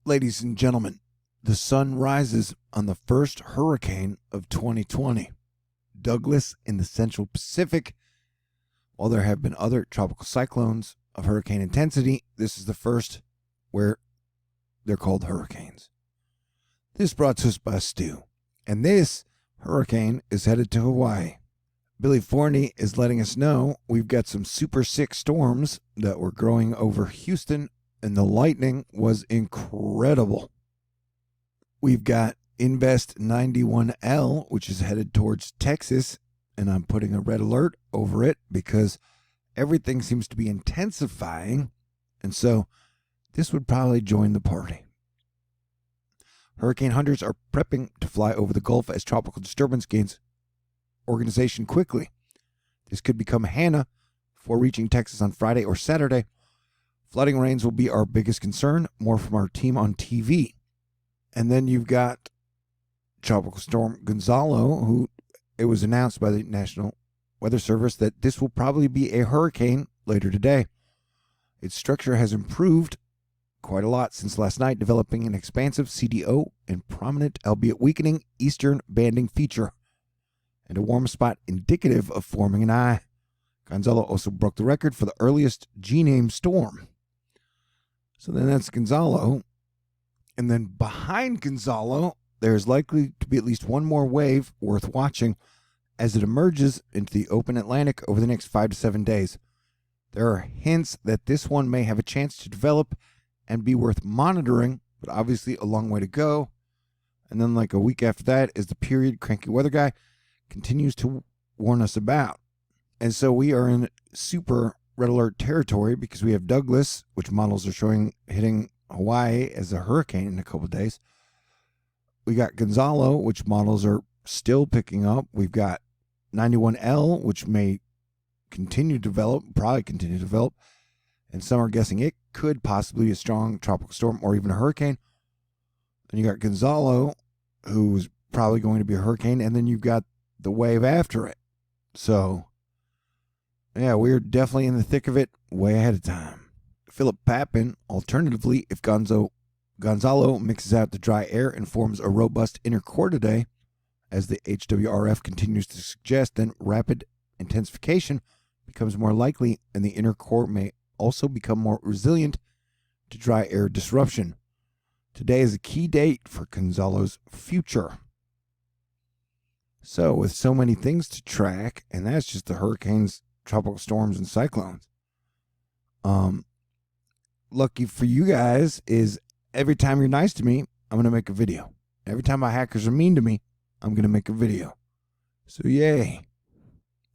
Ladies and gentlemen, the sun rises on the first hurricane of 2020, Douglas in the Central Pacific. While there have been other tropical cyclones of hurricane intensity, this is the first where they're called hurricanes. This brought to us by Stu, and this hurricane is headed to Hawaii. Billy Forney is letting us know we've got some super sick storms that were growing over Houston, and the lightning was incredible. We've got Invest 91L, which is headed towards Texas, and I'm putting a red alert over it because everything seems to be intensifying, and so this would probably join the party. Hurricane hunters are prepping to fly over the Gulf as tropical disturbance gains organization quickly. This could become Hannah before reaching Texas on Friday or Saturday. Flooding rains will be our biggest concern, more from our team on TV. And then you've got Tropical Storm Gonzalo, who it was announced by the National Weather Service that this will probably be a hurricane later today. Its structure has improved quite a lot since last night, developing an expansive CDO and prominent, albeit weakening, eastern banding feature, and a warm spot indicative of forming an eye. Gonzalo also broke the record for the earliest G-name storm. So then that's Gonzalo. And then behind Gonzalo, there's likely to be at least one more wave worth watching as it emerges into the open Atlantic over the next 5 to 7 days. There are hints that this one may have a chance to develop and be worth monitoring, but obviously a long way to go. And then like a week after that is the period Cranky Weather Guy continues to warn us about. And so we are in super red alert territory because we have Douglas, which models are showing hitting Hawaii as a hurricane in a couple of days. We got Gonzalo, which models are still picking up. We've got 91L, which may continue to develop, probably continue to develop. And some are guessing it could possibly be a strong tropical storm or even a hurricane. Then you got Gonzalo, who's probably going to be a hurricane. And then you've got the wave after it. So yeah, we're definitely in the thick of it way ahead of time. Philip Papin, alternatively, if Gonzalo mixes out the dry air and forms a robust inner core today, as the HWRF continues to suggest, then rapid intensification becomes more likely and the inner core may also become more resilient to dry air disruption. Today is a key date for Gonzalo's future. So with so many things to track, and that's just the hurricanes, tropical storms, and cyclones. Lucky for you guys is every time you're nice to me, I'm going to make a video. Every time my hackers are mean to me, I'm going to make a video. So yay.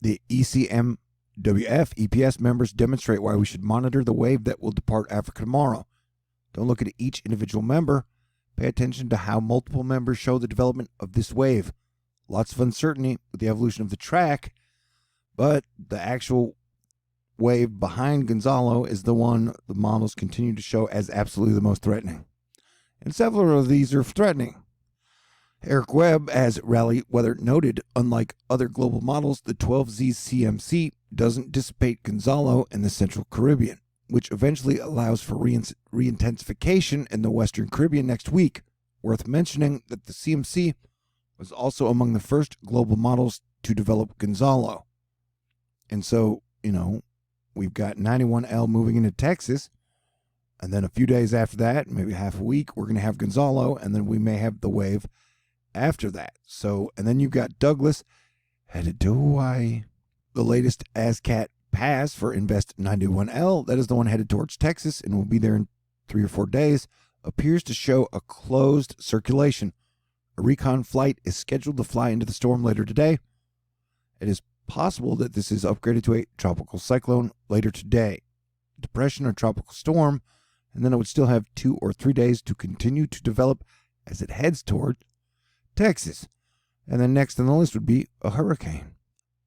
The ECMWF EPS members demonstrate why we should monitor the wave that will depart Africa tomorrow. Don't look at each individual member. Pay attention to how multiple members show the development of this wave. Lots of uncertainty with the evolution of the track, but the actual wave behind Gonzalo is the one the models continue to show as absolutely the most threatening. And several of these are threatening. Eric Webb, as Rally Weather noted, unlike other global models, the 12Z CMC doesn't dissipate Gonzalo in the Central Caribbean, which eventually allows for re-intensification in the Western Caribbean next week. Worth mentioning that the CMC was also among the first global models to develop Gonzalo. And so, we've got 91L moving into Texas, and then a few days after that, maybe half a week, we're going to have Gonzalo, and then we may have the wave after that. So, and then you've got Douglas headed to Hawaii. The latest ASCAT pass for Invest 91L, that is the one headed towards Texas and will be there in 3 or 4 days, appears to show a closed circulation. A recon flight is scheduled to fly into the storm later today. It is possible that this is upgraded to a tropical cyclone later today, depression or tropical storm, and then it would still have 2 or 3 days to continue to develop as it heads toward Texas. And then next on the list would be a hurricane.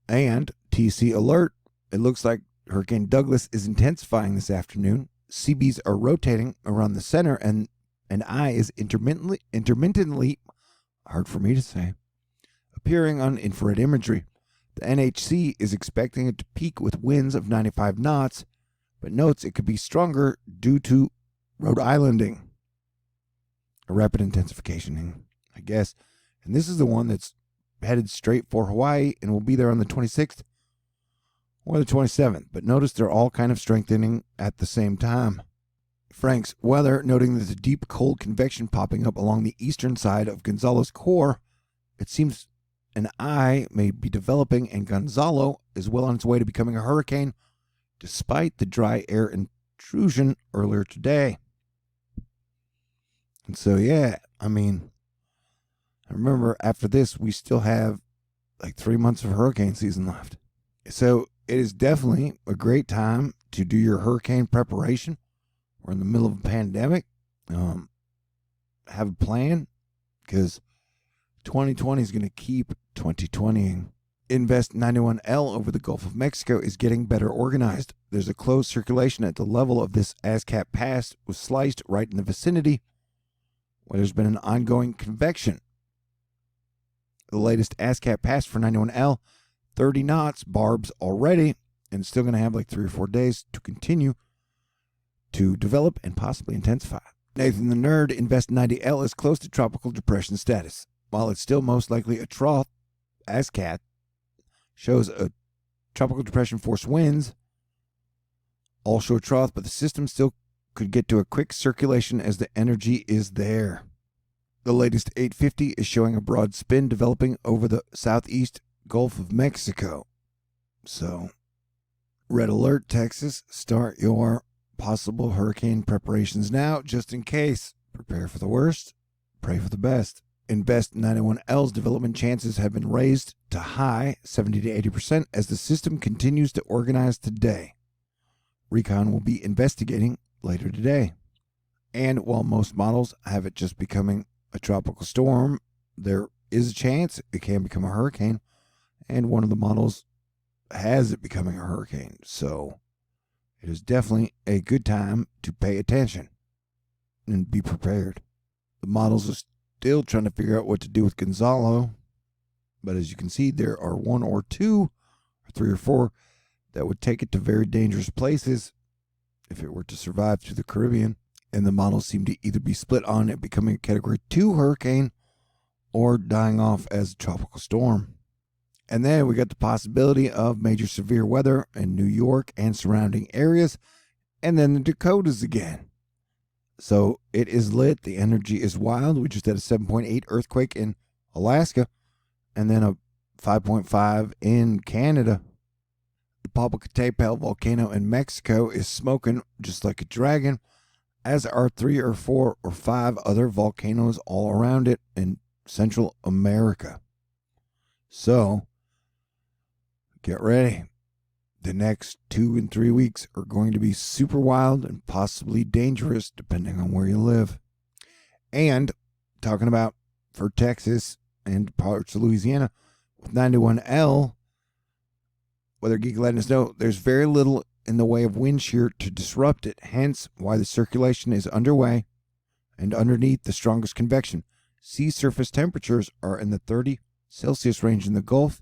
And TC alert, it looks like Hurricane Douglas is intensifying this afternoon. CBs are rotating around the center, and an eye is intermittently, hard for me to say, appearing on infrared imagery. The NHC is expecting it to peak with winds of 95 knots, but notes it could be stronger due to Rhode Islanding. a rapid intensification, I guess. And this is the one that's headed straight for Hawaii and will be there on the 26th or the 27th. But notice they're all kind of strengthening at the same time. Frank's Weather, noting that the deep cold convection popping up along the eastern side of Gonzalo's core, it seems an eye may be developing, and Gonzalo is well on its way to becoming a hurricane, despite the dry air intrusion earlier today. And so, yeah, I mean, I remember after this, we still have like 3 months of hurricane season left. So it is definitely a great time to do your hurricane preparation. We're in the middle of a pandemic. Have a plan, because 2020 is going to keep 2020ing. Invest 91L over the Gulf of Mexico is getting better organized. There's a closed circulation at the level of this ASCAP pass, was sliced right in the vicinity where there's been an ongoing convection. The latest ASCAP pass for 91L, 30 knots, barbs already, and still going to have like 3 or 4 days to continue to develop and possibly intensify. Nathan the Nerd, Invest 90L is close to tropical depression status. While it's still most likely a trough, ASCAP shows a tropical depression force winds, all show trough, but the system still could get to a quick circulation as the energy is there. The latest 850 is showing a broad spin developing over the southeast Gulf of Mexico. So, red alert, Texas. Start your possible hurricane preparations now, just in case. Prepare for the worst, pray for the best. Invest 91L's development chances have been raised to high 70 to 80% as the system continues to organize today. Recon will be investigating later today. And while most models have it just becoming a tropical storm, there is a chance it can become a hurricane, and one of the models has it becoming a hurricane. So it is definitely a good time to pay attention and be prepared. The models are still trying to figure out what to do with Gonzalo, but as you can see, there are 1 or 2 or 3 or 4 that would take it to very dangerous places if it were to survive through the Caribbean. And the models seem to either be split on it becoming a Category 2 hurricane or dying off as a tropical storm. And then we got the possibility of major severe weather in New York and surrounding areas, and then the Dakotas again. So it is lit. The energy is wild. We just had a 7.8 earthquake in Alaska, and then a 5.5 in Canada. The Popocatépetl volcano in Mexico is smoking just like a dragon, as are 3 or 4 or 5 other volcanoes all around it in Central America. So, get ready. The next 2 and 3 weeks are going to be super wild and possibly dangerous depending on where you live. And, talking about for Texas and parts of Louisiana, with 91L, Weather Geek letting us know there's very little in the way of wind shear to disrupt it, hence why the circulation is underway and underneath the strongest convection. Sea surface temperatures are in the 30 Celsius range in the Gulf.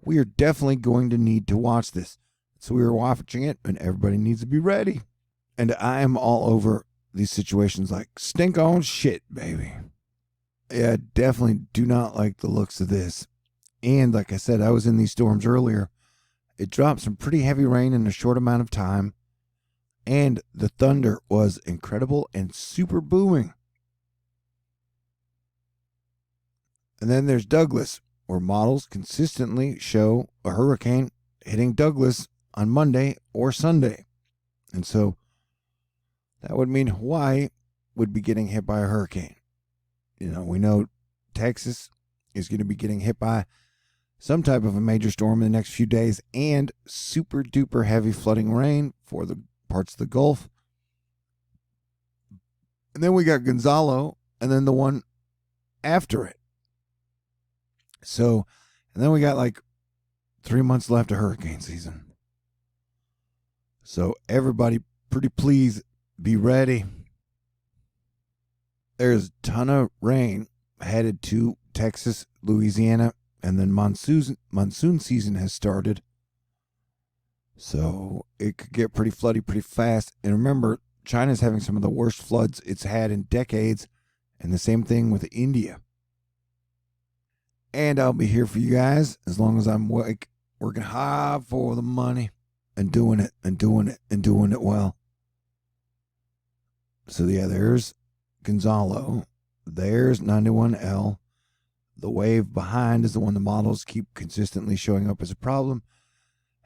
We are definitely going to need to watch this. So we are watching it, and everybody needs to be ready. And I am all over these situations like stink on shit, baby. Yeah, definitely do not like the looks of this. And like I said, I was in these storms earlier. It dropped some pretty heavy rain in a short amount of time, and the thunder was incredible and super booming. And then there's Douglas, where models consistently show a hurricane hitting Douglas on Monday or Sunday. And so that would mean Hawaii would be getting hit by a hurricane. You know, we know Texas is going to be getting hit by some type of a major storm in the next few days, and super duper heavy flooding rain for the parts of the Gulf. And then we got Gonzalo, and then the one after it. So, and then we got like 3 months left of hurricane season. So everybody, pretty please be ready. There's a ton of rain headed to Texas, Louisiana, and then monsoon season has started. So it could get pretty floody pretty fast. And remember, China's having some of the worst floods it's had in decades. And the same thing with India. And I'll be here for you guys as long as I'm working hard for the money and doing it and doing it and doing it well. So yeah, there's Gonzalo. There's 91L. The wave behind is the one the models keep consistently showing up as a problem.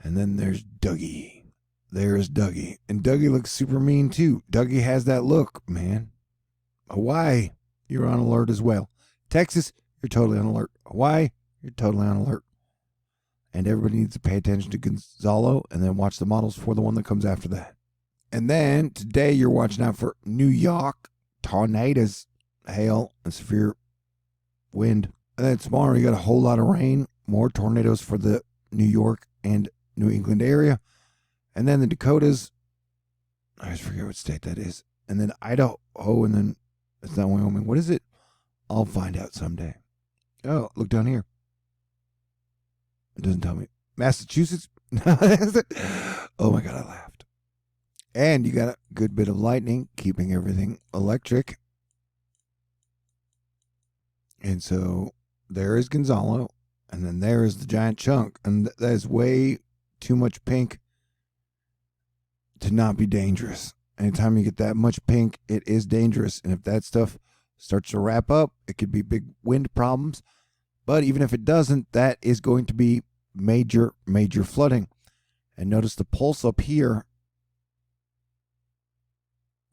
And then there's Dougie. There's Dougie. And Dougie looks super mean too. Dougie has that look, man. Hawaii, you're on alert as well. Texas, you're totally on alert. Hawaii, you're totally on alert. And everybody needs to pay attention to Gonzalo and then watch the models for the one that comes after that. And then today you're watching out for New York, tornadoes, hail, and severe wind. And then tomorrow you got a whole lot of rain, more tornadoes for the New York and New England area. And then the Dakotas, I always forget what state that is. And then Idaho, and then it's not Wyoming. What is it? I'll find out someday. Oh, look down here. It doesn't tell me. Massachusetts? Oh my God, I laughed. And you got a good bit of lightning, keeping everything electric. And so there is Gonzalo, and then there is the giant chunk. And that is way too much pink to not be dangerous. Anytime you get that much pink, it is dangerous. And if that stuff starts to wrap up, it could be big wind problems. But even if it doesn't, that is going to be major, major flooding. And notice the pulse up here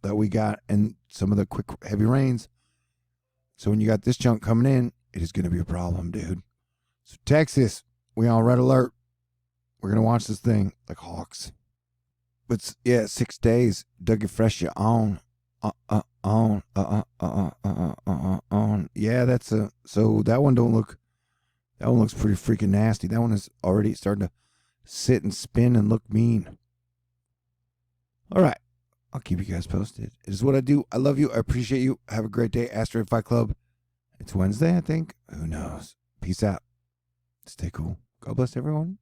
that we got and some of the quick heavy rains. So when you got this chunk coming in, it is going to be a problem, dude. So Texas, we on red alert. We're going to watch this thing like hawks. But yeah, 6 days. Dougie Fresh, you on. On. Yeah, that's so that one that one looks pretty freaking nasty. That one is already starting to sit and spin and look mean. All right. I'll keep you guys posted. It is what I do. I love you. I appreciate you. Have a great day. Asteroid Fight Club. It's Wednesday, I think. Who knows? Peace out. Stay cool. God bless everyone.